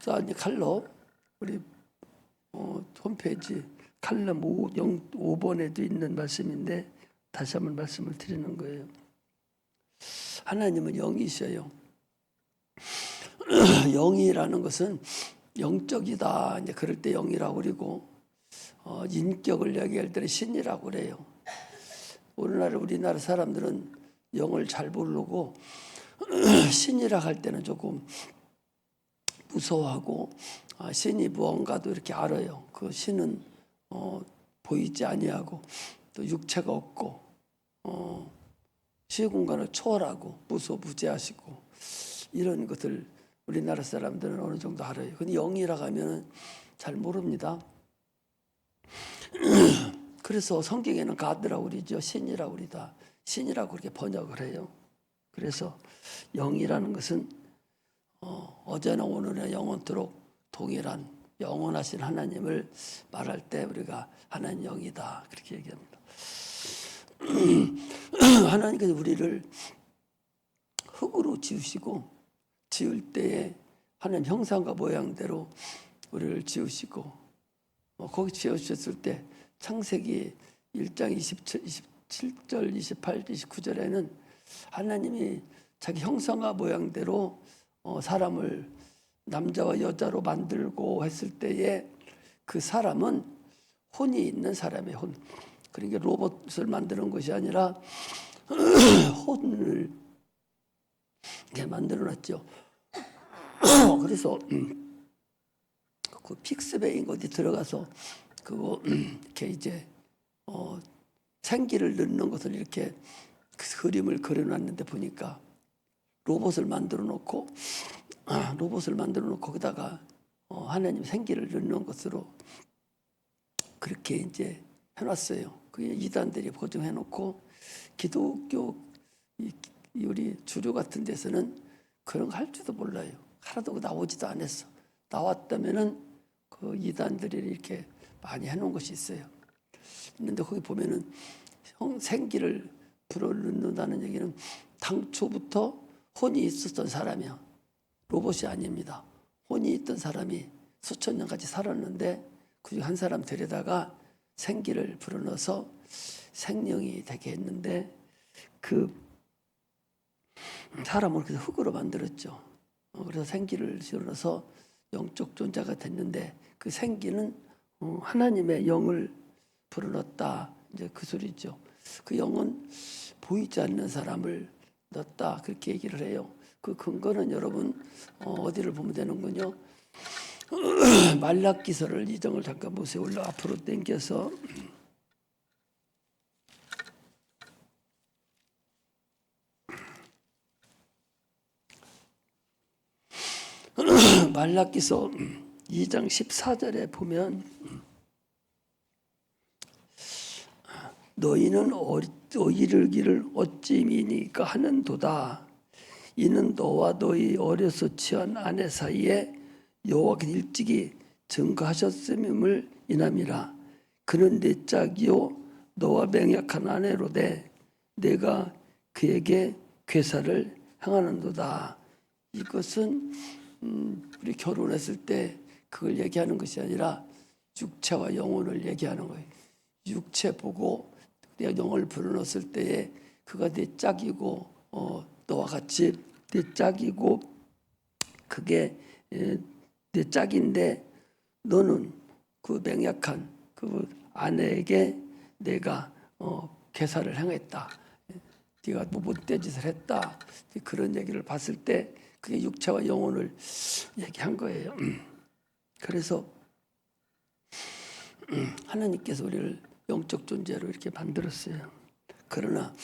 자, 이제 칼럼 우리 홈페이지 칼럼 5번에도 있는 말씀인데 다시 한번 말씀을 드리는 거예요. 하나님은 영이셔요. 영이라는 것은 영적이다. 이제 그럴 때 영이라고 그러고 인격을 얘기할 때는 신이라고 그래요. 오늘날 우리나라 사람들은 영을 잘 모르고 신이라 할 때는 조금 무서워하고 신이 무언가도 이렇게 알아요. 그 신은 보이지 아니하고 또 육체가 없고 시공간을 초월하고 무소부재하시고 이런 것들 우리나라 사람들은 어느 정도 알아요. 근데 영이라고 하면 잘 모릅니다. 그래서 성경에는 가드라고 그러죠. 신이라고 그러다. 신이라고 그렇게 번역을 해요. 그래서 영이라는 것은 어제나 오늘이나 영원토록 동일한 영원하신 하나님을 말할 때 우리가 하나님 영이다 그렇게 얘기합니다. 하나님께서 우리를 흙으로 지으시고 지을 때에 하나님 형상과 모양대로 우리를 지으시고 거기 지으셨을 때 창세기 1장 27절, 28, 29절에는 하나님이 자기 형상과 모양대로 사람을 남자와 여자로 만들고 했을 때에 그 사람은 혼이 있는 사람의 혼. 그러니까 로봇을 만드는 것이 아니라 혼을 이렇게 만들어놨죠. 그래서 그 픽스베인 어디 들어가서 그거 이렇게 이제 생기를 넣는 것을 이렇게 그 그림을 그려놨는데 보니까 로봇을 만들어 놓고 거기다가 하나님 생기를 넣는 것으로 그렇게 이제 해놨어요. 그 이단들이 보증해놓고 기독교 우리 주류 같은 데서는 그런 거 할 줄도 몰라요. 하나도 나오지도 않았어. 나왔다면은 그 이단들이 이렇게 많이 해놓은 것이 있어요. 있는데 거기 보면은 생기를 불어넣는다는 얘기는 당초부터 혼이 있었던 사람이야. 로봇이 아닙니다. 혼이 있던 사람이 수천 년까지 살았는데 그중 한 사람 데려다가 생기를 불어넣어서 생명이 되게 했는데 그 사람을 그래서 흙으로 만들었죠. 그래서 생기를 불어넣어서 영적 존재가 됐는데 그 생기는 하나님의 영을 불어넣었다. 이제 그 소리죠. 그 영은 보이지 않는 사람을 넣었다. 그렇게 얘기를 해요. 그 근거는 여러분 어디를 보면 되는군요. 말라기서를 이 장을 잠깐 보세요. 올라 앞으로 당겨서 말라기서 2장 14절에 보면 너희는 이르기를 어찌 미니까 하는도다. 이는 너와 너희 어려서 취한 아내 사이에 여호와께서 일찍이 증거하셨음을 인함이라. 그는 내 짝이요 너와 맹약한 아내로되 내가 그에게 괴사를 행하는도다. 이것은 우리 결혼했을 때 그걸 얘기하는 것이 아니라 육체와 영혼을 얘기하는 거예요. 육체 보고 내가 영을 불어넣었을 때에 그가 내 짝이고 너와 같이 내 짝이고 그게 내 짝인데 너는 그 맹약한 그 아내에게 내가 괴사를 행했다. 네가 못된 짓을 했다. 그런 얘기를 봤을 때 그게 육체와 영혼을 얘기한 거예요. 그래서 하나님께서 우리를 영적 존재로 이렇게 만들었어요. 그러나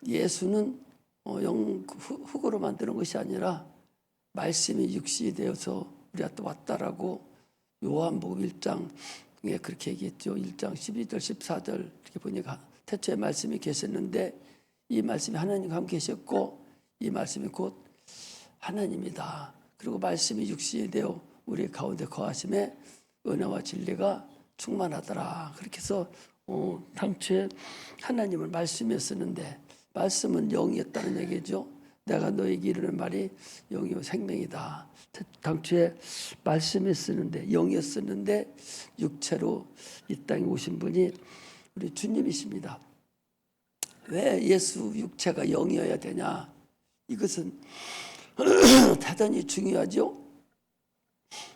예수는 흙으로 만드는 것이 아니라 말씀이 육신이 되어서 우리한테 왔다라고 요한복음 1장에 그렇게 얘기했죠. 1장 12절 14절 이렇게 보니까 태초에 말씀이 계셨는데 이 말씀이 하나님과 함께 계셨고 이 말씀이 곧 하나님이다. 그리고 말씀이 육신이 되어 우리 가운데 거하심에 은혜와 진리가 충만하더라. 그렇게 해서 당초에 하나님을 말씀이었었는데 말씀은 영이었다는 얘기죠. 내가 너에게 이르는 말이 영이요 생명이다. 당초에 말씀이었었는데 영이었었는데 육체로 이 땅에 오신 분이 우리 주님이십니다. 왜 예수 육체가 영이어야 되냐? 이것은 대단히 중요하죠.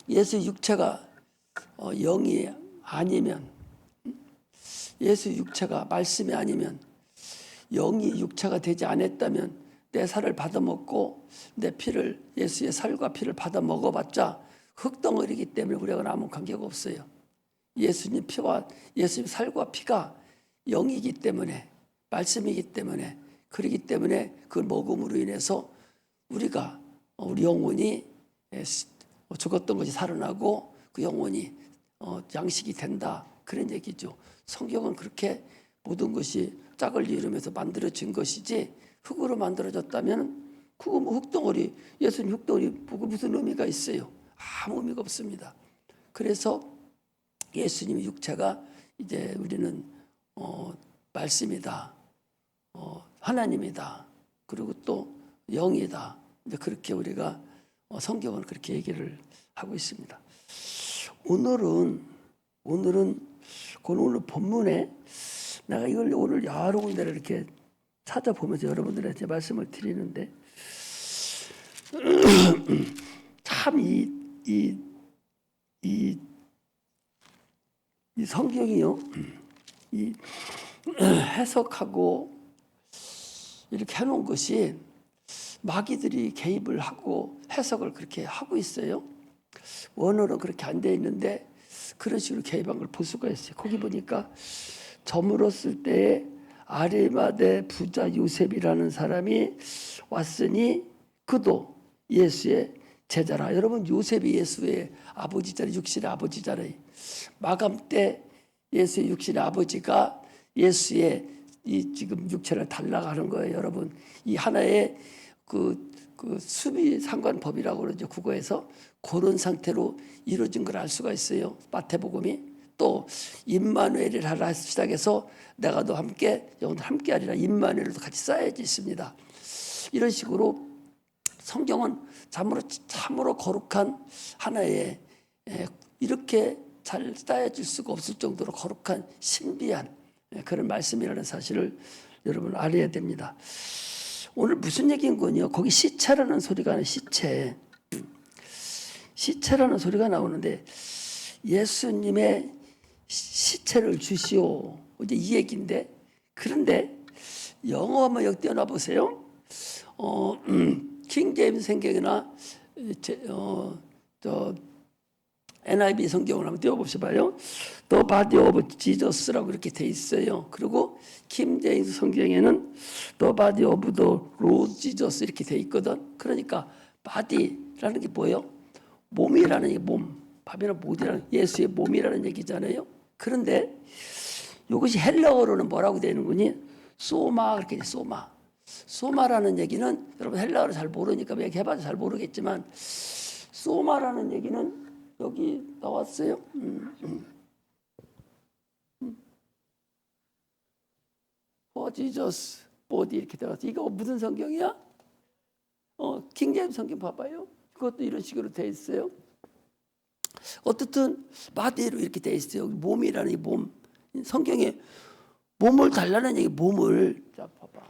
예수 육체가 영이 아니면, 예수 육체가 말씀이 아니면, 영이 육체가 되지 않았다면 내 살을 받아먹고 내 피를, 예수의 살과 피를 받아 먹어봤자 흙덩어리이기 때문에 우리하고는 아무 관계가 없어요. 예수님 피와 예수님 살과 피가 영이기 때문에, 말씀이기 때문에, 그렇기 때문에 그 먹음으로 인해서 우리가, 우리 영혼이 죽었던 것이 살아나고 그 영혼이 양식이 된다, 그런 얘기죠. 성경은 그렇게 모든 것이 짝을 이루면서 만들어진 것이지, 흙으로 만들어졌다면 그거 뭐 흙덩어리, 예수님 흙덩어리 보고 무슨 의미가 있어요? 아무 의미가 없습니다. 그래서 예수님의 육체가 이제 우리는 말씀이다, 하나님이다, 그리고 또 영이다. 이제 그렇게 우리가 성경은 그렇게 얘기를 하고 있습니다. 오늘 본문에 내가 이걸 오늘 여러 군데를 이렇게 찾아보면서 여러분들한테 말씀을 드리는데 참 이 성경이요, 이 해석하고 이렇게 해놓은 것이 마귀들이 개입을 하고 해석을 그렇게 하고 있어요. 원어로 그렇게 안 돼 있는데 그런 식으로 개입한 걸 볼 수가 있어요. 거기 보니까 저물었을 때에 아리마대 부자 요셉이라는 사람이 왔으니 그도 예수의 제자라. 여러분, 요셉이 예수의 아버지잖아요. 육신의 아버지잖아요. 마감 때 예수의 육신의 아버지가 예수의 이 지금 육체를 달라가는 거예요. 여러분, 이 하나의 그 수비 상관법이라고 그러죠. 국어에서 그런 상태로 이루어진 걸 알 수가 있어요. 마태복음이 또 임마누엘을 하라 시작해서 내가 너 함께 영원히 함께 하리라, 임마누엘도 같이 쌓여져 있습니다. 이런 식으로 성경은 참으로 거룩한 하나의, 이렇게 잘 쌓여질 수가 없을 정도로 거룩한 신비한 그런 말씀이라는 사실을 여러분 알아야 됩니다. 오늘 무슨 얘기인 거냐? 거기 시체라는 소리가 나요. 시체라는 소리가 나오는데 예수님의 시체를 주시오, 이제 이 얘기인데, 그런데 영어 한번 여기 띄워놔 보세요. 킹 제임스 성경이나 NIV 성경을 한번 띄워보셔봐요. The body of Jesus라고 이렇게 돼 있어요. 그리고 킹 제임스 성경에는 The body of the Lord Jesus 이렇게 돼 있거든. 그러니까 body라는 게 뭐예요? 몸이라는 게 몸, 밥이나 못이라는 예수의 몸이라는 얘기잖아요. 그런데 이것이 헬라어로는 뭐라고 되는 거니? 소마, 그렇게 소마. 소마라는 얘기는 여러분 헬라어를 잘 모르니까 얘기해봐도 잘 모르겠지만, 소마라는 얘기는 여기 나왔어요. For Jesus body 이렇게 들어갔어. 이거 무슨 성경이야? 킹제임스 성경 봐봐요. 그것도 이런 식으로 돼 있어요. 어떻든 바디로 이렇게 돼 있어요. 몸이라는 이 몸, 성경에 몸을 달라는 얘기, 몸을, 자 봐봐,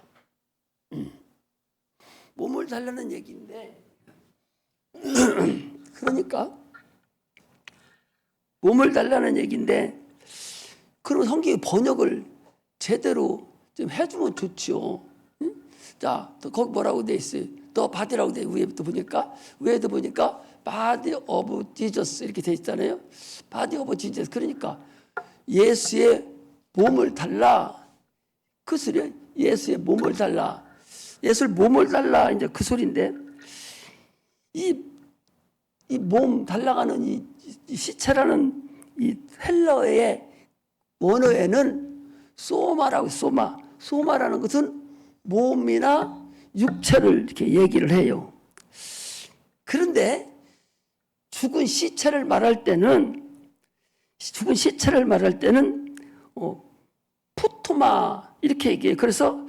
몸을 달라는 얘기인데 그러니까 몸을 달라는 얘기인데, 그럼 성경의 번역을 제대로 좀 해주면 좋죠. 자, 거기 뭐라고 돼 있어요? 더 바디라고 돼. 위에부터 보니까 바디 오브 지저스 이렇게 돼 있잖아요. 바디 오브 지저스. 그러니까 예수의 몸을 달라, 그 소리야. 예수의 몸을 달라, 예수의 몸을 달라, 이제 그 소리인데, 이 몸 달라가는 이 시체라는 이 헬라어의 원어에는 소마라고, 소마라는 것은 몸이나 육체를 이렇게 얘기를 해요. 그런데 죽은 시체를 말할 때는 푸토마 이렇게 얘기해요. 그래서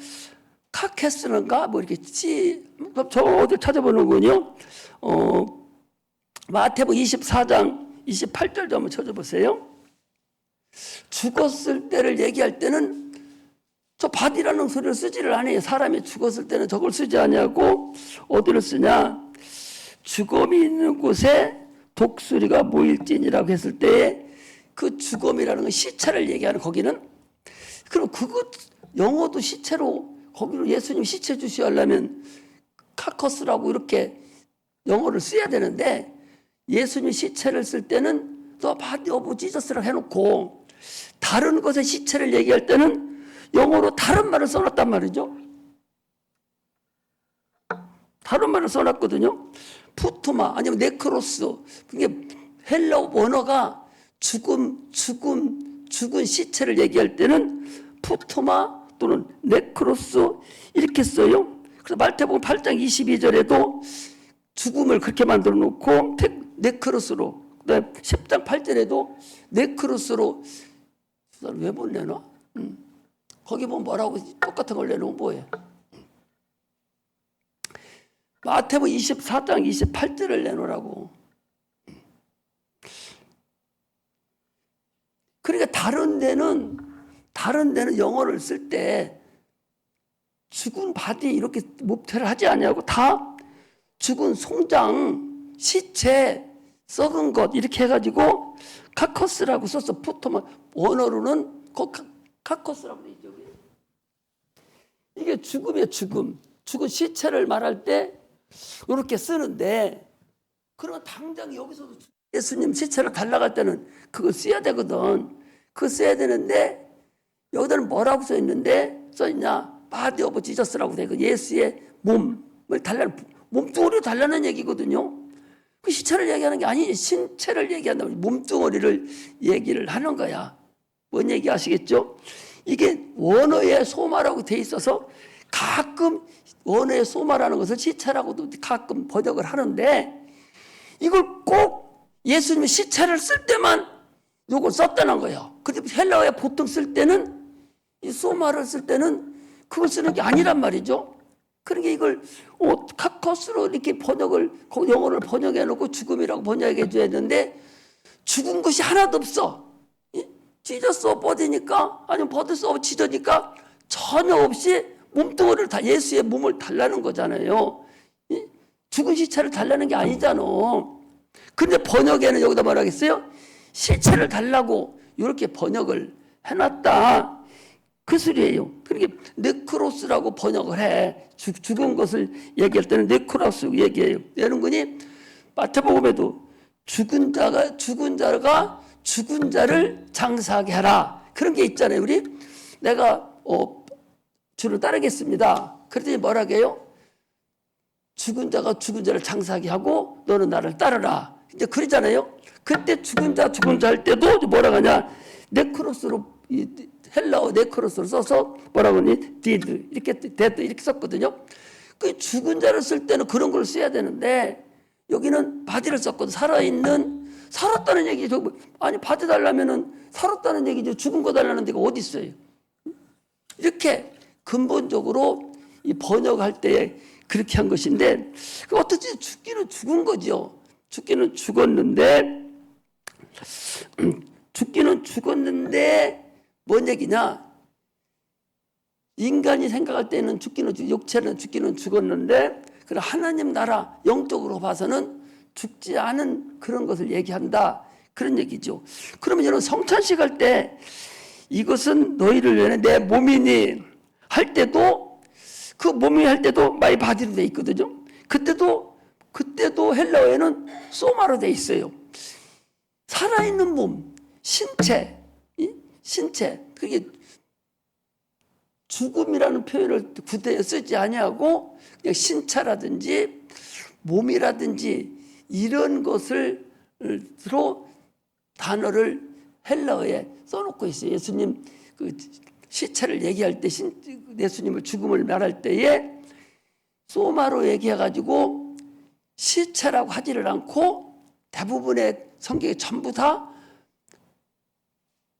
카케스는가 뭐 이렇게 저 어디 찾아보는군요. 마태복음 24장 28절 좀 한번 찾아보세요. 죽었을 때를 얘기할 때는 저 바디라는 소리를 쓰지를 않아요. 사람이 죽었을 때는 저걸 쓰지 않냐고. 어디를 쓰냐? 죽음이 있는 곳에 독수리가 모일지니라고 했을 때 그 죽음이라는 건 시체를 얘기하는 거기는. 그럼 그것 영어도 시체로 거기로 예수님 시체 주시하려면 카커스라고 이렇게 영어를 써야 되는데 예수님 시체를 쓸 때는 더 바디 오브 지저스라고 해놓고 다른 것의 시체를 얘기할 때는 영어로 다른 말을 써놨단 말이죠. 다른 말을 써놨거든요. 푸트마 아니면 네크로스. 이게 헬라어 원어가 죽은 시체를 얘기할 때는 푸트마 또는 네크로스 이렇게 써요. 그래서 마태복음 8장 22절에도 죽음을 그렇게 만들어 놓고 네크로스로, 그다음에 10장 8절에도 네크로스로 왜 못 내놔? 거기 보면 뭐라고 똑같은 걸 내놓으면 뭐예요? 마태복음 24장 28절을 내놓으라고. 그러니까 다른 데는 영어를 쓸 때 죽은 바디 이렇게 목태를 하지 않냐고. 다 죽은 송장, 시체, 썩은 것 이렇게 해가지고 카커스라고 써서 푸토만 원어로는 카커스라고 돼 있죠. 이게 죽음이에요. 죽은 시체를 말할 때 이렇게 쓰는데, 그러면 당장 여기서도 예수님 시체를 달라갈 때는 그거 써야 되거든. 그거 써야 되는데 여기다는 뭐라고 써 있냐? 바디 오브 지저스라고 돼. 그 예수의 몸을 달라는, 몸뚱어리로 달라는 얘기거든요. 그 시체를 얘기하는 게 아니지, 신체를 얘기한다고. 몸뚱어리를 얘기를 하는 거야. 뭔 얘기 아시겠죠? 이게 원어의 소마라고 돼 있어서 가끔 원어의 소마라는 것을 시체라고도 가끔 번역을 하는데, 이걸 꼭 예수님이 시체를 쓸 때만 요걸 썼다는 거예요. 근데 헬라어에 보통 쓸 때는, 이 소마를 쓸 때는 그걸 쓰는 게 아니란 말이죠. 그러니까 이걸 카커스로 이렇게 번역을, 영어를 번역해 놓고 죽음이라고 번역해 줘야 되는데 죽은 것이 하나도 없어. 찢었어 버디니까, 아니면 버드서 찢어니까 전혀 없이 몸뚱어리를 다 예수의 몸을 달라는 거잖아요. 죽은 시체를 달라는 게 아니잖아. 근데 번역에는 여기다 뭐라겠어요? 시체를 달라고 이렇게 번역을 해놨다. 그 소리예요. 그러니까 네크로스라고 번역을 해. 죽은 것을 얘기할 때는 네크로스 얘기해요. 이런 거니 마태복음에도 죽은 자가 죽은 자를 장사하게 하라. 그런 게 있잖아요. 우리 내가 주를 따르겠습니다. 그랬더니 뭐라고 해요? 죽은 자가 죽은 자를 장사하게 하고 너는 나를 따르라. 이제 그러잖아요. 그때 죽은 자 할 때도 뭐라고 하냐? 네크로스로, 헬라어 네크로스로 써서 뭐라고 하니? did 이렇게 dead 이렇게 썼거든요. 그 죽은 자를 쓸 때는 그런 걸 써야 되는데 여기는 바디를 썼거든. 살았다는 얘기죠. 아니 바디 달라면은 살았다는 얘기죠. 죽은 거 달라는 데가 어디 있어요? 이렇게 근본적으로 이 번역할 때 그렇게 한 것인데, 어떻게 죽기는 죽은 거죠. 죽기는 죽었는데 뭔 얘기냐? 인간이 생각할 때는 육체는 죽기는 죽었는데, 그럼 하나님 나라 영적으로 봐서는 죽지 않은 그런 것을 얘기한다. 그런 얘기죠. 그러면 여러분 성찬식 할 때 이것은 너희를 위해 내 몸이니 할 때도, 그 몸이 할 때도 마이 바디로 돼 있거든요. 그때도 헬라어에는 소마로 돼 있어요. 살아있는 몸, 신체. 그게 죽음이라는 표현을 구대에 쓰지 아니하고 그냥 신체라든지 몸이라든지 이런 것으로 단어를 헬라어에 써놓고 있어요. 예수님 그 시체를 얘기할 때, 예수님을 죽음을 말할 때에 소마로 얘기해가지고 시체라고 하지를 않고 대부분의 성경이 전부 다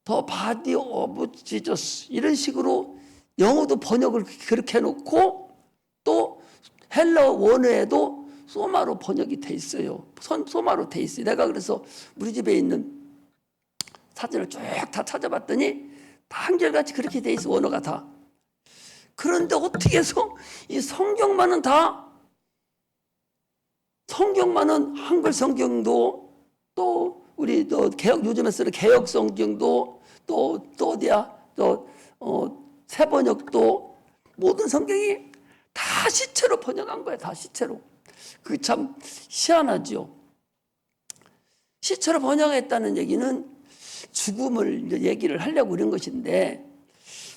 더 바디 오브 지저스 이런 식으로 영어도 번역을 그렇게 해놓고 또 헬러 원어에도 소마로 번역이 돼 있어요. 소마로 돼 있어요. 내가 그래서 우리 집에 있는 사전을 쭉 다 찾아봤더니 다 한결같이 그렇게 돼 있어, 원어가 다. 그런데 어떻게 해서 이 성경만은 한글 성경도 또 우리 또 개혁, 요즘에 쓰는 개혁 성경도 또 어디야, 새 번역도 모든 성경이 다 시체로 번역한 거예요. 다 시체로. 그게 참 희한하죠. 시체로 번역했다는 얘기는 죽음을 이제 얘기를 하려고 그런 것인데,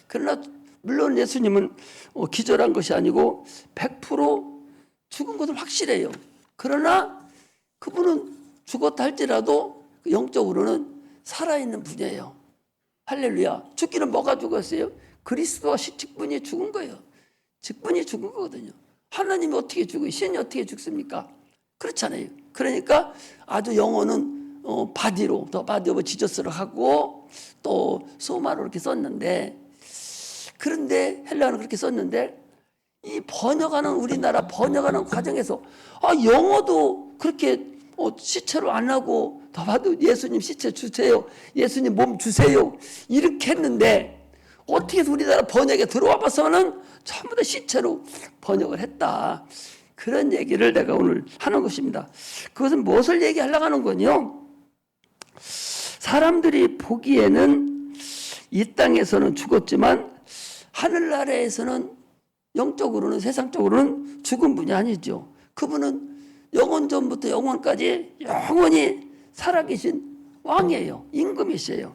그러나 물론 예수님은 기절한 것이 아니고 100% 죽은 것은 확실해요. 그러나 그분은 죽었다 할지라도 영적으로는 살아있는 분이에요. 할렐루야. 죽기는 뭐가 죽었어요? 그리스도와 직분이 죽은 거예요. 직분이 죽은 거거든요. 하나님이 어떻게 죽어요? 신이 어떻게 죽습니까? 그렇잖아요. 그러니까 아주 영어는 바디로, 더 바디 오브 지저스로 하고 또 소마로 이렇게 썼는데, 그런데 헬라어는 그렇게 썼는데 이 번역하는, 우리나라 번역하는 과정에서 영어도 그렇게 시체로 안 하고 더 봐도 예수님 시체 주세요, 예수님 몸 주세요 이렇게 했는데, 어떻게 해서 우리나라 번역에 들어와 봐서는 전부 다 시체로 번역을 했다. 그런 얘기를 내가 오늘 하는 것입니다. 그것은 무엇을 얘기하려고 하는 거냐? 사람들이 보기에는 이 땅에서는 죽었지만 하늘나라에서는 영적으로는, 세상적으로는 죽은 분이 아니죠. 그분은 영원전부터 영원까지 영원히 살아계신 왕이에요. 임금이세요.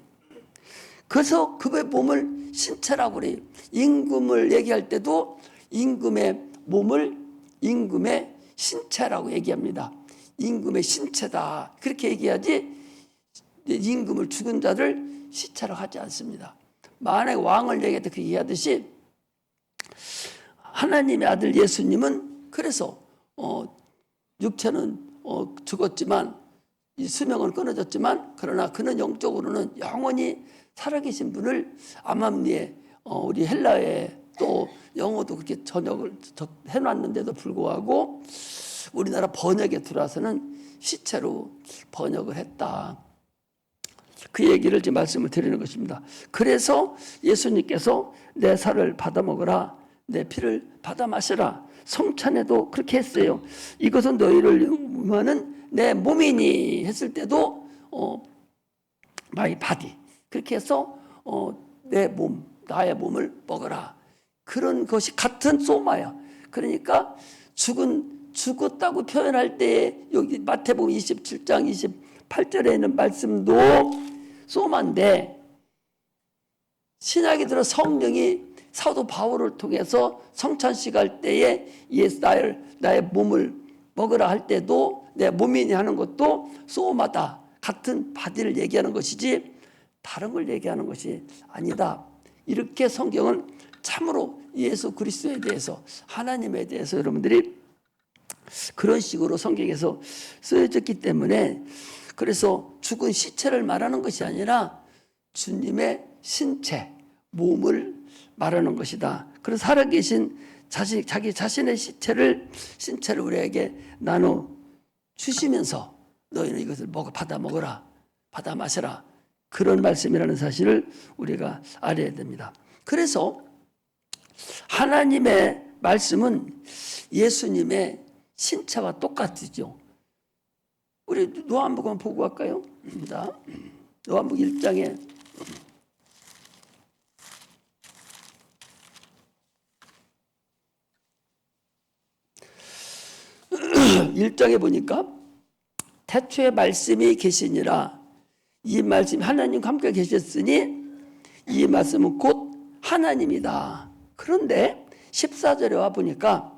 그래서 그의 몸을 신체라고 그래요. 임금을 얘기할 때도 임금의 몸을 임금의 신체라고 얘기합니다. 임금의 신체다, 그렇게 얘기하지 임금을 죽은 자를 시체라고 하지 않습니다. 만약에 왕을 얘기할 때 그 얘기하듯이 하나님의 아들 예수님은 그래서 육체는 죽었지만 이 수명은 끊어졌지만, 그러나 그는 영적으로는 영원히 살아계신 분을 암암리에 우리 헬라에 또 영어도 그렇게 번역을 해놨는데도 불구하고 우리나라 번역에 들어와서는 시체로 번역을 했다. 그 얘기를 지금 말씀을 드리는 것입니다. 그래서 예수님께서 내 살을 받아 먹으라, 내 피를 받아 마시라. 성찬에도 그렇게 했어요. 이것은 너희를 위하는 내 몸이니 했을 때도 마이 바디, 그렇게 해서 내 몸, 나의 몸을 먹어라. 그런 것이 같은 소마야. 그러니까 죽었다고 표현할 때 여기 마태복음 27장 28절에 있는 말씀도 소마인데, 신약이 들어 성령이 사도 바울을 통해서 성찬식 할 때에 예수 나의 몸을 먹으라 할 때도 내 몸이니 하는 것도 소마다. 같은 바디를 얘기하는 것이지 다른 걸 얘기하는 것이 아니다. 이렇게 성경은 참으로 예수 그리스도에 대해서, 하나님에 대해서 여러분들이 그런 식으로 성경에서 쓰여졌기 때문에, 그래서 죽은 시체를 말하는 것이 아니라 주님의 신체, 몸을 말하는 것이다. 그래서 살아계신 자기 자신의 신체를 우리에게 나눠 주시면서 너희는 이것을 받아 먹어라, 받아 마셔라, 그런 말씀이라는 사실을 우리가 알아야 됩니다. 그래서 하나님의 말씀은 예수님의 신체와 똑같죠. 우리 요한복음 한번 보고 갈까요? 요한복음 1장에 1장에 보니까 태초에 말씀이 계시니라, 이 말씀이 하나님과 함께 계셨으니 이 말씀은 곧 하나님이다. 그런데 14절에 와 보니까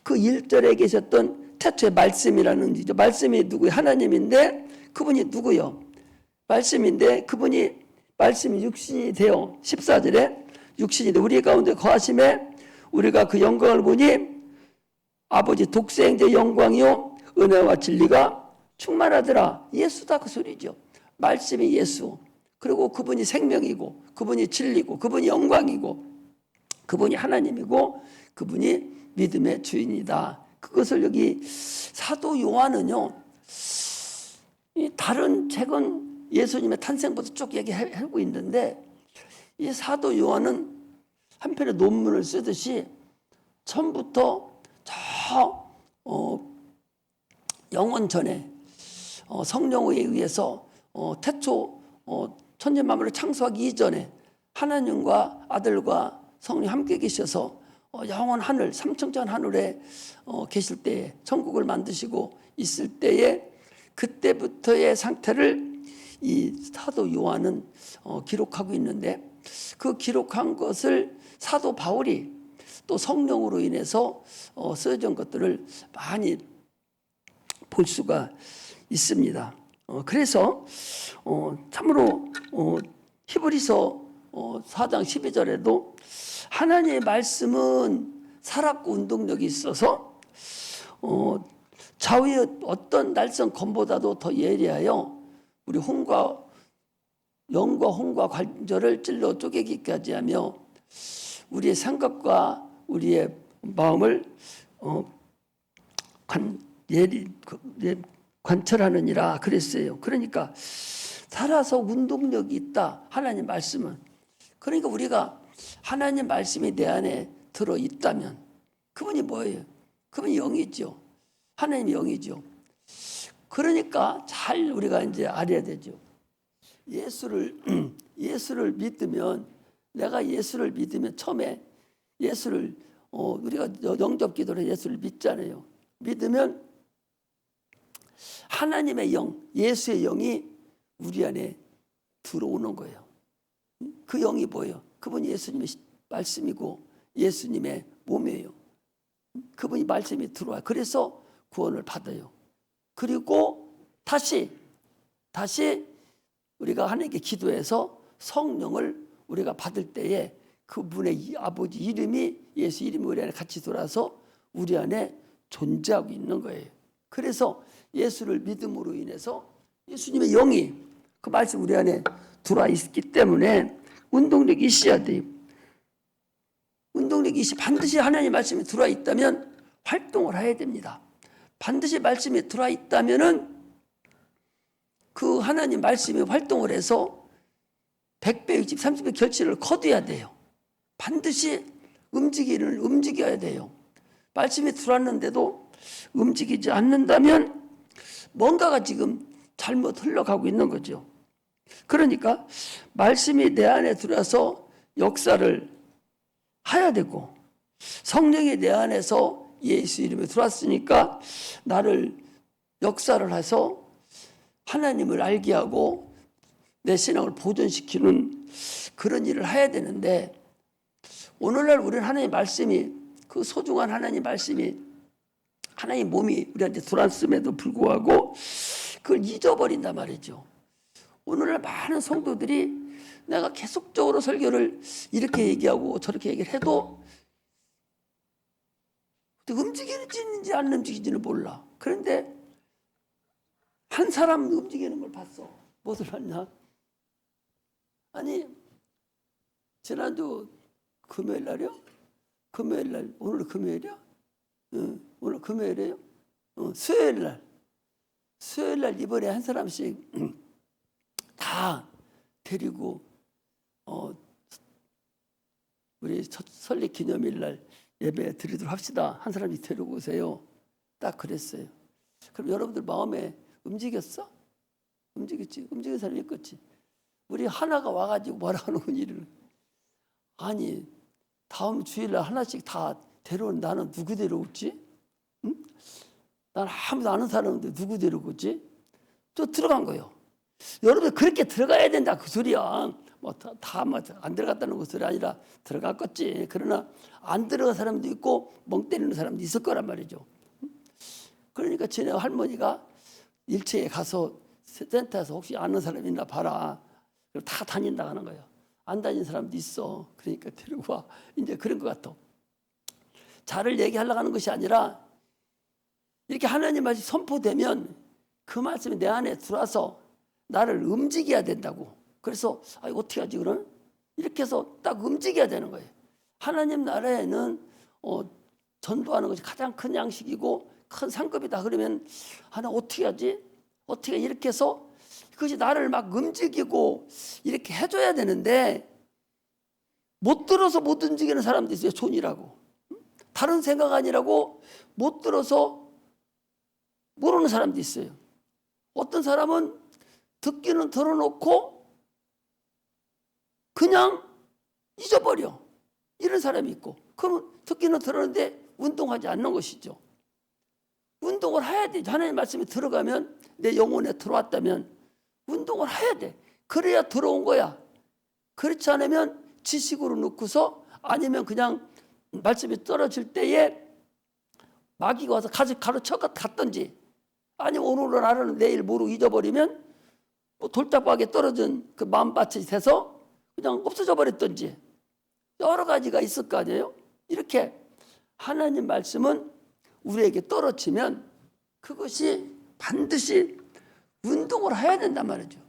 그 1절에 계셨던 태초의 말씀이라는 이죠. 말씀이 누구예요? 하나님인데 그분이 누구요? 말씀인데 그분이 말씀이 육신이 되어 14절에 육신이 되어 우리 가운데 거하심에 우리가 그 영광을 보니 아버지 독생자의 영광이요 은혜와 진리가 충만하더라. 예수다, 그 소리죠. 말씀이 예수, 그리고 그분이 생명이고 그분이 진리고 그분이 영광이고 그분이 하나님이고 그분이 믿음의 주인이다. 그것을 여기 사도 요한은요, 이 다른 책은 예수님의 탄생부터 쭉 얘기하고 있는데 이 사도 요한은 한편의 논문을 쓰듯이 처음부터 저 영원 전에 성령에 의해서 태초 천지 만물을 창조하기 이전에 하나님과 아들과 성령이 함께 계셔서 영원 하늘 삼천전 하늘에 계실 때에 천국을 만드시고 있을 때에 그때부터의 상태를 이 사도 요한은 기록하고 있는데 그 기록한 것을 사도 바울이 또 성령으로 인해서 써진 것들을 많이 볼 수가 있습니다. 그래서 참으로 히브리서 4장 12절에도 하나님의 말씀은 살았고 운동력이 있어서 좌우의 어떤 날선 검보다도 더 예리하여 우리 영과 혼과 관절을 찔러 쪼개기까지 하며 우리의 생각과 우리의 마음을 관철하느니라 그랬어요. 그러니까 살아서 운동력이 있다. 하나님 말씀은. 그러니까 우리가 하나님 말씀이 내 안에 들어있다면 그분이 뭐예요? 그분이 영이죠. 하나님이 영이죠. 그러니까 잘 우리가 이제 알아야 되죠. 예수를 믿으면 내가 예수를 믿으면 처음에 예수를 우리가 영접기도로 예수를 믿잖아요. 믿으면 하나님의 영, 예수의 영이 우리 안에 들어오는 거예요. 그 영이 뭐예요? 그분이 예수님의 말씀이고 예수님의 몸이에요. 그분이 말씀이 들어와요. 그래서 구원을 받아요. 그리고 다시 우리가 하나님께 기도해서 성령을 우리가 받을 때에 그분의 아버지 이름이 예수 이름이 우리 안에 같이 돌아서 우리 안에 존재하고 있는 거예요. 그래서 예수를 믿음으로 인해서 예수님의 영이 그 말씀 우리 안에 들어와 있기 때문에 운동력이 있어야 돼요. 운동력이 반드시 하나님의 말씀이 들어와 있다면 활동을 해야 됩니다. 반드시 말씀이 들어와 있다면은 그 하나님 말씀이 활동을 해서 100배, 60배, 30배 결실을 거둬야 돼요. 반드시 움직여야 돼요. 말씀이 들어왔는데도 움직이지 않는다면 뭔가가 지금 잘못 흘러가고 있는 거죠. 그러니까 말씀이 내 안에 들어와서 역사를 해야 되고 성령이 내 안에서 예수 이름에 들어왔으니까 나를 역사를 해서 하나님을 알게 하고 내 신앙을 보존시키는 그런 일을 해야 되는데 오늘날 우리는 하나님의 말씀이 그 소중한 하나님의 말씀이 하나님의 몸이 우리한테 들어왔음에도 불구하고 그걸 잊어버린단 말이죠. 오늘날 많은 성도들이 내가 계속적으로 설교를 이렇게 얘기하고 저렇게 얘기를 해도 움직이는지 안 움직이는지는 몰라. 그런데 한 사람 움직이는 걸 봤어. 무엇을 봤냐? 아니 지난주 금요일 날이요? 금요일 날 오늘 금요일이야? 오늘 금요일이에요? 수요일 날 이번에 한 사람씩 다 데리고 우리 설립 기념일 날 예배 드리도록 합시다. 한 사람씩 데리고 오세요. 딱 그랬어요. 그럼 여러분들 마음에 움직였어? 움직였지. 움직인 사람이 있겠지. 우리 하나가 와가지고 뭐라 하는 일을 아니 다음 주일날 하나씩 다 데려오는 나는 누구 데려올지? 응? 난 아무도 아는 사람인데 누구 데려오지? 또 들어간 거예요. 여러분 그렇게 들어가야 된다 그 소리야. 안 들어갔다는 그 소리 아니라 들어갔겠지. 그러나 안 들어간 사람도 있고 멍 때리는 사람도 있을 거란 말이죠. 그러니까 전에 할머니가 일체에 가서 센터에서 혹시 아는 사람 있나 봐라. 다 다닌다 하는 거예요. 안 다니는 사람도 있어. 그러니까 데리고 와. 이제 그런 것 같아. 잘을 얘기하려고 하는 것이 아니라 이렇게 하나님 말씀이 선포되면 그 말씀이 내 안에 들어와서 나를 움직여야 된다고. 그래서 어떻게 하지 그럼? 이렇게 해서 딱 움직여야 되는 거예요. 하나님 나라에는 전도하는 것이 가장 큰 양식이고 큰 상급이다. 그러면 하나 어떻게 하지? 어떻게 이렇게 해서 그것이 나를 막 움직이고 이렇게 해줘야 되는데 못 들어서 못 움직이는 사람도 있어요. 존이라고. 다른 생각 아니라고 못 들어서 모르는 사람도 있어요. 어떤 사람은 듣기는 들어놓고 그냥 잊어버려. 이런 사람이 있고, 그러면 듣기는 들었는데 운동하지 않는 것이죠. 운동을 해야 돼. 하나님 말씀이 들어가면 내 영혼에 들어왔다면 운동을 해야 돼. 그래야 들어온 거야. 그렇지 않으면 지식으로 넣고서 아니면 그냥 말씀이 떨어질 때에 마귀가 와서 가르쳐 갔던지 아니면 오늘은 알아는 내일 모르고 잊어버리면 뭐 돌짝박에 떨어진 그 마음밭이 돼서 그냥 없어져 버렸던지 여러 가지가 있을 거 아니에요. 이렇게 하나님 말씀은 우리에게 떨어지면 그것이 반드시 운동을 해야 된단 말이죠.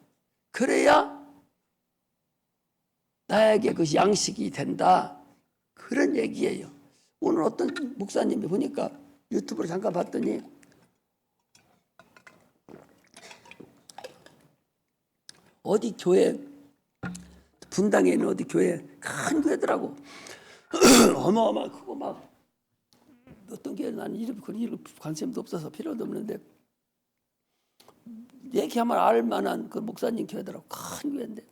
그래야 나에게 그것이 양식이 된다. 그런 얘기예요. 오늘 어떤 목사님이 보니까 유튜브로 잠깐 봤더니 어디 교회 분당에 있는 어디 교회 큰 교회더라고. 어마어마 크고 막 어떤 교회 나는 이름 관심도 없어서 필요도 없는데 얘기하면 알만한 그 목사님 교회더라고. 큰 교회인데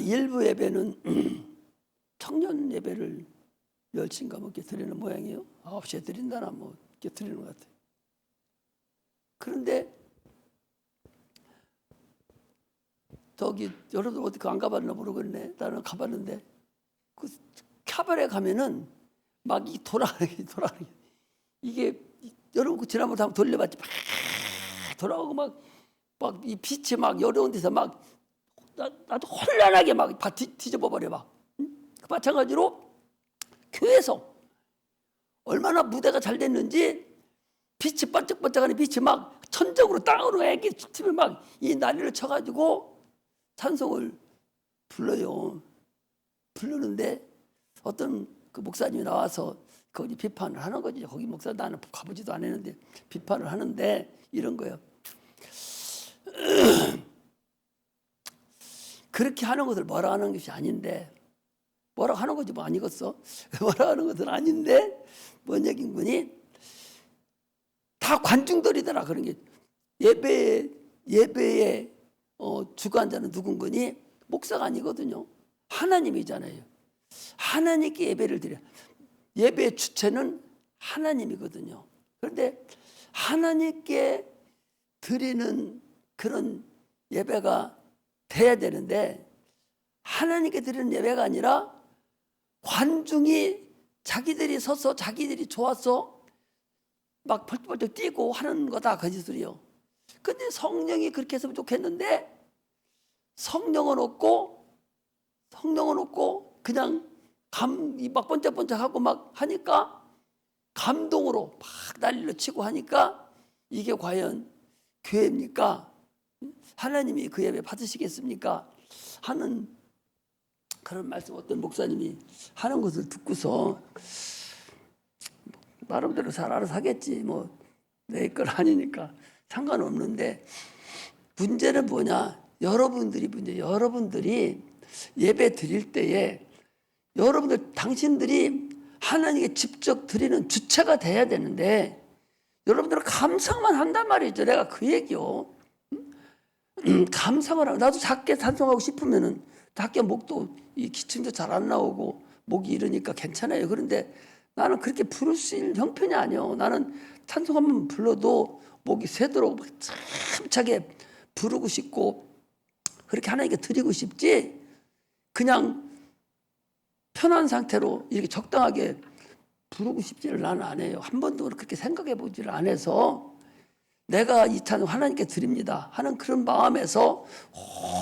일부 예배는 청년 예배를 10시인가 뭐 이렇게 드리는 모양이에요. 9시에 드린다나 뭐 이렇게 드리는 것 같아요. 그런데 저기 여러분 어디 안 가봤나 모르겠네. 나는 가봤는데 그 카바레 가면은 막 이 돌아가는 이게 여러분 그 지난번에 한번 돌려봤지. 막 돌아가고 막 이 빛이 막 어려운 데서 막 나도 혼란하게 막 뒤집어 버려 막. 그 마찬가지로 교회에서 얼마나 무대가 잘 됐는지 빛이 반짝반짝하는 빛이 막 천정으로 땅으로 애기 틈을 막 이 난리를 쳐가지고 찬송을 불러요. 부르는데 어떤 그 목사님이 나와서 거기 비판을 하는 거지. 거기 목사 나는 가보지도 않았는데 비판을 하는데 이런 거예요. 그렇게 하는 것을 뭐라 하는 것이 아닌데 뭐라 하는 거지 뭐 아니겠어? 뭐라 하는 것은 아닌데 뭔 얘기인 거니? 다 관중들이더라. 그런 게 예배의 주관자는 누군 거니? 목사가 아니거든요. 하나님이잖아요. 하나님께 예배를 드려. 예배의 주체는 하나님이거든요. 그런데 하나님께 드리는 그런 예배가 돼야 되는데 하나님께 드리는 예배가 아니라 관중이 자기들이 서서 자기들이 좋아서 막 벌떡벌떡 뛰고 하는 거다 그 짓이요. 근데 성령이 그렇게 했으면 좋겠는데 성령은 없고 그냥 막 번쩍번쩍하고 막 하니까 감동으로 막 난리를 치고 하니까 이게 과연 교회입니까? 하나님이 그 예배 받으시겠습니까? 하는 그런 말씀 어떤 목사님이 하는 것을 듣고서 나름대로 잘 알아서 하겠지 뭐 내 걸 아니니까 상관없는데 문제는 뭐냐? 여러분들이 예배 드릴 때에 당신들이 하나님께 직접 드리는 주체가 돼야 되는데 여러분들은 감상만 한단 말이죠. 내가 그 얘기요. 감상을 하고 나도 작게 찬송하고 싶으면은 작게 목도 이 기침도 잘 안 나오고 목이 이러니까 괜찮아요. 그런데 나는 그렇게 부를 수 있는 형편이 아니요. 나는 찬송하면 불러도 목이 새도록 참차게 부르고 싶고 그렇게 하나님께 드리고 싶지 그냥 편한 상태로 이렇게 적당하게 부르고 싶지를 나는 안 해요. 한 번도 그렇게 생각해 보지를 안 해서 내가 이 찬송 하나님께 드립니다 하는 그런 마음에서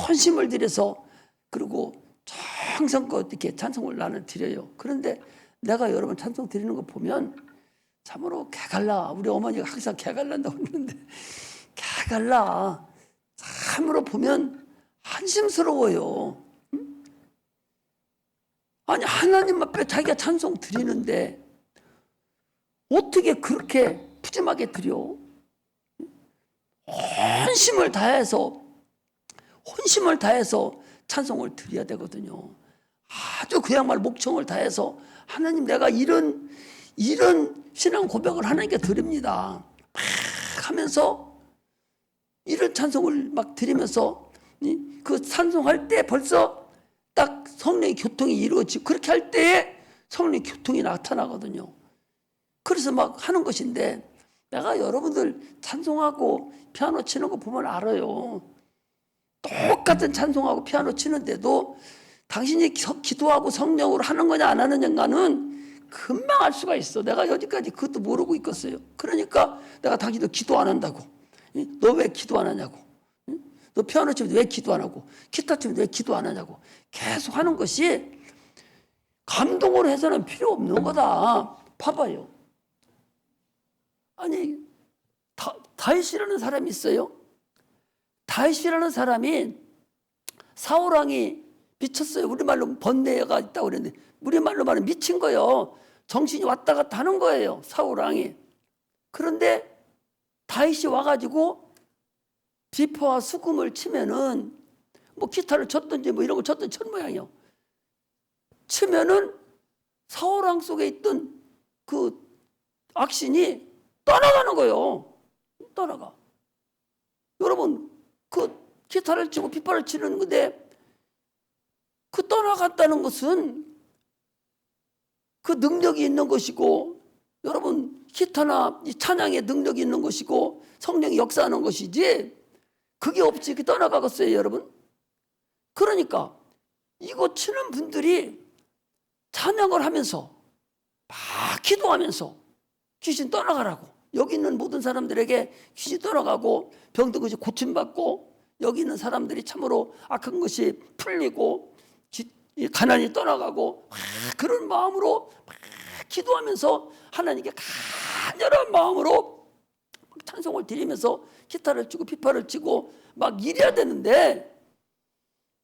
헌심을 들여서 그리고 정성껏 이렇게 찬송을 나는 드려요. 그런데 내가 여러분 찬송 드리는 거 보면 참으로 개갈라. 우리 어머니가 항상 개갈란다고 그러는데 개갈라. 참으로 보면 한심스러워요. 아니 하나님 앞에 자기가 찬송 드리는데 어떻게 그렇게 푸짐하게 드려? 혼심을 다해서 찬송을 드려야 되거든요. 아주 그야말로 목청을 다해서 하나님 내가 이런 신앙 고백을 하나님께 드립니다. 막 하면서 이런 찬송을 막 드리면서 그 찬송할 때 벌써 딱 성령의 교통이 이루어지고 그렇게 할 때에 성령의 교통이 나타나거든요. 그래서 막 하는 것인데 내가 여러분들 찬송하고 피아노 치는 거 보면 알아요. 똑같은 찬송하고 피아노 치는데도 당신이 기도하고 성령으로 하는 거냐 안 하느냐는 금방 알 수가 있어. 내가 여기까지 그것도 모르고 있겠어요. 그러니까 내가 당신도 기도 안 한다고. 너 왜 기도 안 하냐고. 너 피아노 치면 왜 기도 안 하고 기타 치면 왜 기도 안 하냐고 계속 하는 것이 감동으로 해서는 필요 없는 거다. 봐봐요. 아니 다윗이라는 사람이 있어요. 다윗이라는 사람이 사울왕이 미쳤어요. 우리말로 번뇌가 있다고 그랬는데 우리말로 말하면 미친 거예요. 정신이 왔다 갔다 하는 거예요. 사울왕이. 그런데 다윗이 와가지고 비포와 수금을 치면은 뭐 기타를 쳤든지 뭐 이런 걸 쳤든지 천 모양이요. 치면은 사울왕 속에 있던 그 악신이 떠나가는 거예요. 떠나가. 여러분 그 기타를 치고 빗발을 치는 건데 그 떠나갔다는 것은 그 능력이 있는 것이고 여러분 기타나 이 찬양의 능력이 있는 것이고 성령이 역사하는 것이지 그게 없이 이렇게 떠나가겠어요 여러분. 그러니까 이거 치는 분들이 찬양을 하면서 막 기도하면서 귀신 떠나가라고 여기 있는 모든 사람들에게 귀신 떠나가고 병든 것이 고침받고 여기 있는 사람들이 참으로 악한 것이 풀리고 가난이 떠나가고 그런 마음으로 막 기도하면서 하나님께 간절한 마음으로 찬송을 드리면서 기타를 치고 피파를 치고 막 이래야 되는데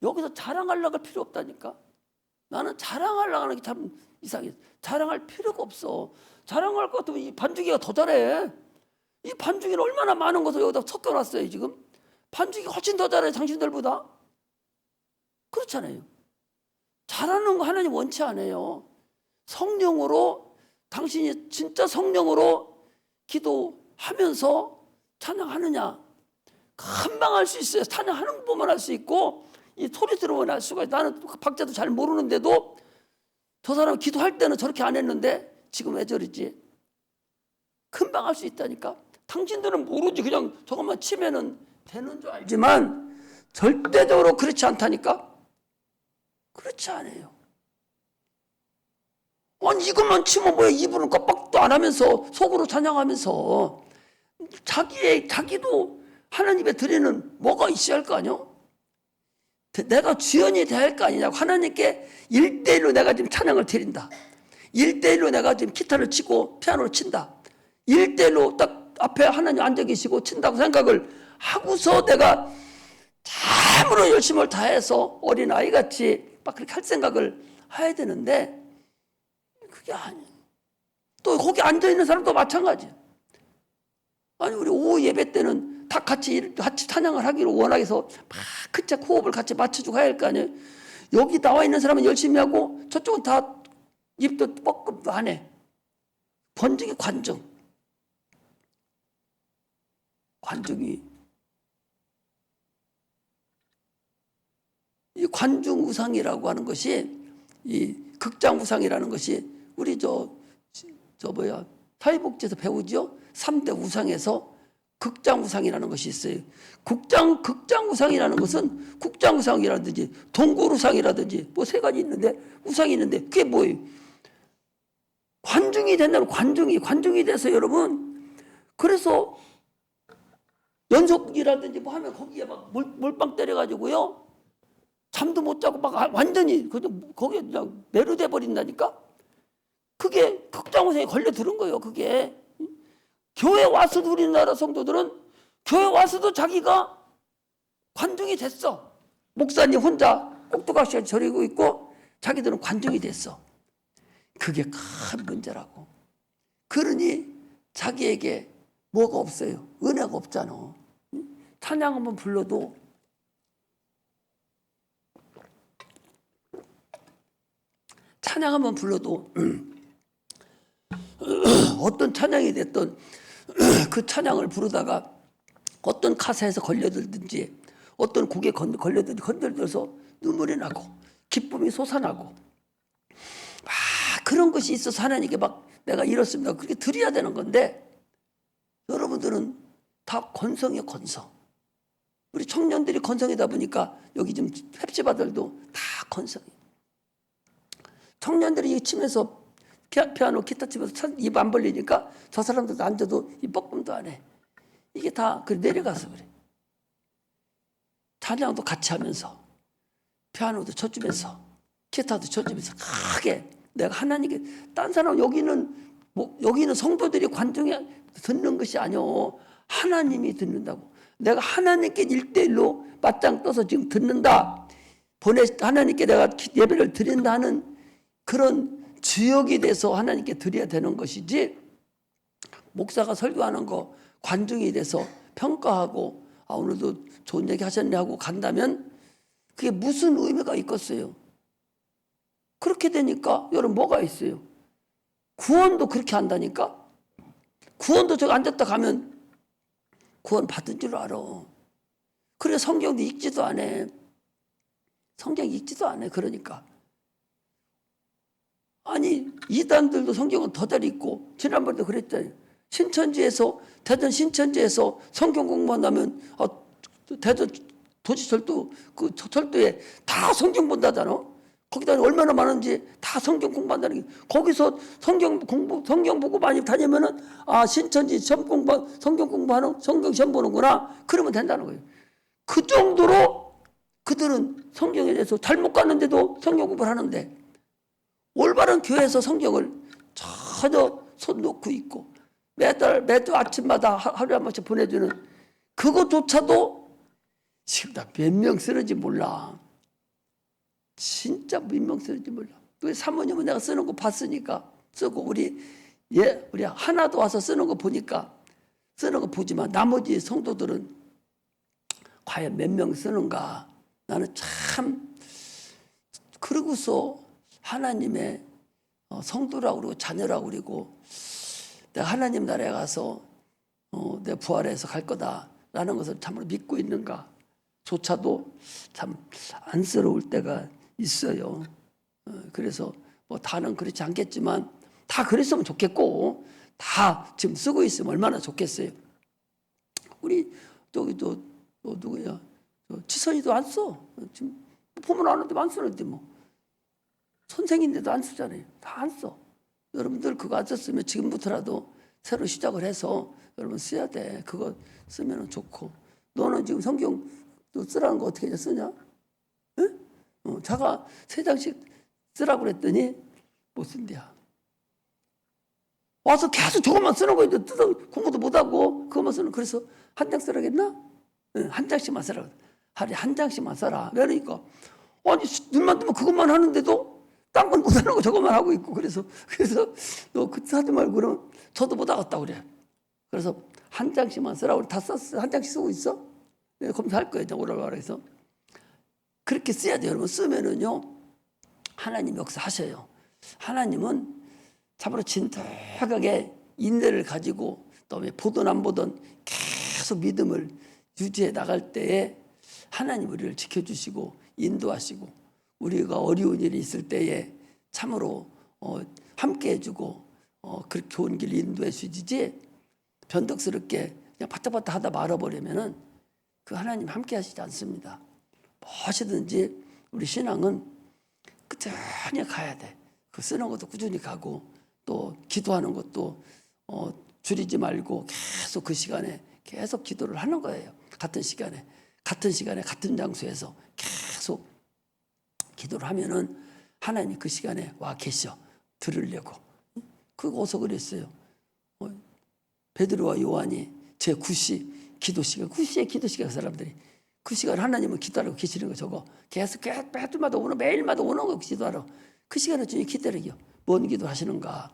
여기서 자랑하려고 할 필요 없다니까. 나는 자랑하려고 하는 게 참 이상해. 자랑할 필요가 없어. 자랑할 것 같으면 이 반주기가 더 잘해. 이 반주기는 얼마나 많은 것을 여기다 섞여놨어요 지금. 반주기 훨씬 더 잘해 당신들보다. 그렇잖아요. 잘하는 거 하나님 원치 않아요. 성령으로 당신이 진짜 성령으로 기도하면서 찬양하느냐 금방 할 수 있어요. 찬양하는 것만 할 수 있고 이 소리 들으면 알 수가 있어요. 나는 박자도 잘 모르는데도 저 사람 기도할 때는 저렇게 안 했는데 지금 왜 저러지? 금방 할 수 있다니까. 당신들은 모르지. 그냥 저것만 치면은 되는 줄 알지만 절대적으로 그렇지 않다니까. 그렇지 않아요. 아니 이것만 치면 뭐야. 입으로는 깜빡도 안 하면서 속으로 찬양하면서 자기도 하나님 입에 드리는 뭐가 있어야 할 거 아니요? 내가 주연이 돼야 할 거 아니냐고. 하나님께 1대1로 내가 지금 찬양을 드린다. 1대1로 내가 지금 기타를 치고 피아노를 친다. 1대1로 딱 앞에 하나님 앉아 계시고 친다고 생각을 하고서 내가 참으로 열심을 다해서 어린아이같이 막 그렇게 할 생각을 해야 되는데 그게 아니에요. 또 거기 앉아있는 사람도 마찬가지예요. 아니 우리 오후 예배 때는 다 같이 찬양을 하기로 원하게서 막 그때 호흡을 같이 맞춰주고 해야 할 거 아니에요. 여기 나와 있는 사람은 열심히 하고 저쪽은 다 입도 뻐끔도 안 해. 번중이 관중이 이 관중 우상이라고 하는 것이 이 극장 우상이라는 것이 우리 사회복지에서 배우죠. 3대 우상에서 극장 우상이라는 것이 있어요. 극장 우상이라는 것은 국장 우상이라든지 동굴 우상이라든지 뭐 세 가지 있는데 우상이 있는데 그게 뭐예요? 관중이 된다면 관중이 돼서 여러분 그래서 연속이라든지 뭐 하면 거기에 막 몰빵 때려가지고요 잠도 못 자고 막 완전히 거기에 그냥 매료돼 버린다니까. 그게 극장 우상에 걸려 들은 거예요. 그게 교회 와서도 우리나라 성도들은 교회 와서도 자기가 관중이 됐어. 목사님 혼자 꼭두각시에 저리고 있고 자기들은 관중이 됐어. 그게 큰 문제라고. 그러니 자기에게 뭐가 없어요? 은혜가 없잖아. 찬양 한번 불러도 어떤 찬양이 됐든 그 찬양을 부르다가 어떤 가사에서 걸려들든지 어떤 곡에 걸려들든지 건들려서 눈물이 나고 기쁨이 솟아나고 그런 것이 있어서 하나님께 막 내가 이렇습니다. 그렇게 드려야 되는 건데 여러분들은 다 건성이에요. 건성. 우리 청년들이 건성이다 보니까 여기 지금 햅시바들도 다 건성이에요. 청년들이 치면서 피아노 기타 치면서 입 안 벌리니까 저 사람들도 앉아도 이 뻐끔도 안 해. 이게 다 내려가서 그래. 찬양도 같이 하면서 피아노도 쳐주면서 기타도 쳐주면서 크게 내가 하나님께 딴 사람 여기는 성도들이 관중에 듣는 것이 아니오. 하나님이 듣는다고. 내가 하나님께 1대1로 맞짱 떠서 지금 듣는다. 하나님께 내가 예배를 드린다 하는 그런 지역이 돼서 하나님께 드려야 되는 것이지 목사가 설교하는 거 관중이 돼서 평가하고 오늘도 좋은 얘기 하셨네 하고 간다면 그게 무슨 의미가 있겠어요? 그렇게 되니까 여러분 뭐가 있어요? 구원도 그렇게 한다니까? 구원도 저기 앉았다 가면 구원 받은 줄 알아. 그래 성경도 읽지도 안 해. 성경 읽지도 안 해. 그러니까. 아니 이단들도 성경은 더 잘 읽고 지난번에도 그랬잖아요. 대전 신천지에서 성경 공부한다면 대전 도시철도 그 철도에 다 성경 본다잖아. 거기다 얼마나 많은지 다 성경 공부한다는 게 거기서 성경 보고 많이 다니면은 신천지 성경 공부하는 성경 시험 보는구나 그러면 된다는 거예요. 그 정도로 그들은 성경에 대해서 잘못 갔는데도 성경 공부를 하는데 올바른 교회에서 성경을 전혀 손 놓고 있고 매주 아침마다 하루에 한 번씩 보내주는 그것조차도 지금 다 몇 명 쓰는지 몰라. 진짜 몇 명 쓰는지 몰라. 그 사모님은 내가 쓰는 거 봤으니까 쓰고 우리 하나도 와서 쓰는 거 보니까 쓰는 거 보지만 나머지 성도들은 과연 몇 명 쓰는가. 나는 참 그러고서 하나님의 성도라고 그러고 자녀라고 그러고 내가 하나님 나라에 가서 내 부활해서 갈 거다라는 것을 참으로 믿고 있는가 조차도 참 안쓰러울 때가 있어요. 그래서 뭐 다는 그렇지 않겠지만 다 그랬으면 좋겠고 다 지금 쓰고 있으면 얼마나 좋겠어요. 우리 저기 누구야? 지선이도 안 써. 지금 보면 아는데 안 쓰는데 뭐 선생인데도 안 쓰잖아요. 다 안 써. 여러분들 그거 안 썼으면 지금부터라도 새로 시작을 해서 여러분 써야 돼. 그거 쓰면 좋고. 너는 지금 성경 쓰라는 거 어떻게 쓰냐? 응? 자가 3장씩 쓰라고 그랬더니 못 쓴대야. 와서 계속 저것만 쓰는 거인데 공부도 못하고 그것만 쓰는. 그래서 한 장 쓰라겠나? 응, 한 장씩만 쓰라고. 하루에 한 장씩만 써라. 그러니까 아니 눈만 뜨면 그것만 하는데도 딴 건 못하는 거 저것만 하고 있고 그래서 너 그때 하지 말고 그러면 저도 못하겠다 그래. 그래서 한 장씩만 쓰라고. 다 썼어. 한 장씩 쓰고 있어? 내가 검사할 거예요. 오라고 해서. 그렇게 써야 돼요. 여러분 쓰면은요 하나님 역사하셔요. 하나님은 참으로 진득하게 인내를 가지고 또 보든 안 보든 계속 믿음을 유지해 나갈 때에 하나님 우리를 지켜주시고 인도하시고 우리가 어려운 일이 있을 때에 참으로 함께 해주고 그렇게 좋은 길 인도해 주시지 변덕스럽게 그냥 바짝바짝 하다 말아버리면은 그 하나님 함께 하시지 않습니다. 무엇이든지 우리 신앙은 꾸준히 가야 돼. 그 쓰는 것도 꾸준히 가고 또 기도하는 것도 줄이지 말고 계속 그 시간에 계속 기도를 하는 거예요. 같은 시간에 같은 장소에서 계속 기도를 하면은 하나님이 그 시간에 와 계셔 들으려고. 그거 어서 그랬어요. 베드로와 요한이 제 9시 기도 시간, 9시에 기도 시간 사람들이 그 시간 하나님은 기도하라고 계시는 거 저거 계속 매주마다 오는 매일마다 오는 거 기도하라고 그 시간을 주님 기다려요. 뭔 기도 하시는가.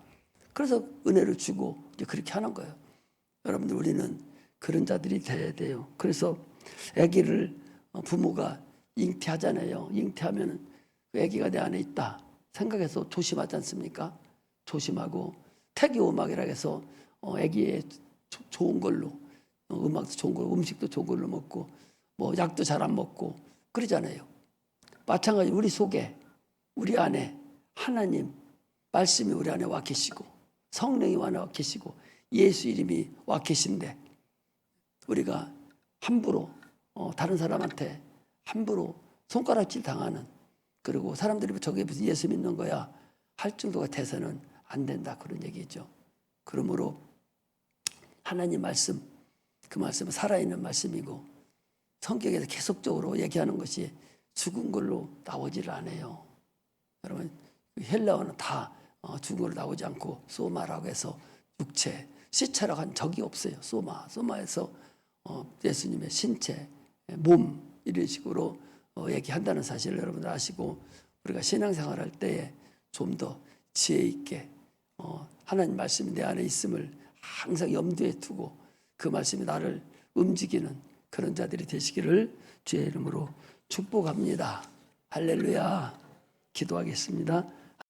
그래서 은혜를 주고 이제 그렇게 하는 거예요. 여러분들 우리는 그런 자들이 돼야 돼요. 그래서 아기를 부모가 잉태하잖아요. 잉태하면 그 아기가 내 안에 있다 생각해서 조심하지 않습니까? 조심하고 태교음악이라 해서 아기의 좋은 걸로 음악도 좋은 걸로 음식도 좋은 걸로 먹고 뭐 약도 잘 안 먹고 그러잖아요. 마찬가지 우리 속에 우리 안에 하나님 말씀이 우리 안에 와 계시고 성령이 와 계시고 예수 이름이 와 계신데 우리가 함부로 다른 사람한테 함부로 손가락질 당하는 그리고 사람들이 저게 무슨 예수 믿는 거야 할 정도가 돼서는 안 된다 그런 얘기죠. 그러므로 하나님 말씀 그 말씀은 살아있는 말씀이고 성경에서 계속적으로 얘기하는 것이 죽은 걸로 나오지를 않아요. 여러분 헬라어는 다 죽은 걸로 나오지 않고 소마라고 해서 육체 시체라고 한 적이 없어요. 소마에서 예수님의 신체 몸 이런 식으로 얘기한다는 사실을 여러분들 아시고 우리가 신앙생활할 때에 좀 더 지혜 있게 하나님 말씀이 내 안에 있음을 항상 염두에 두고 그 말씀이 나를 움직이는 그런 자들이 되시기를 주의 이름으로 축복합니다. 할렐루야. 기도하겠습니다.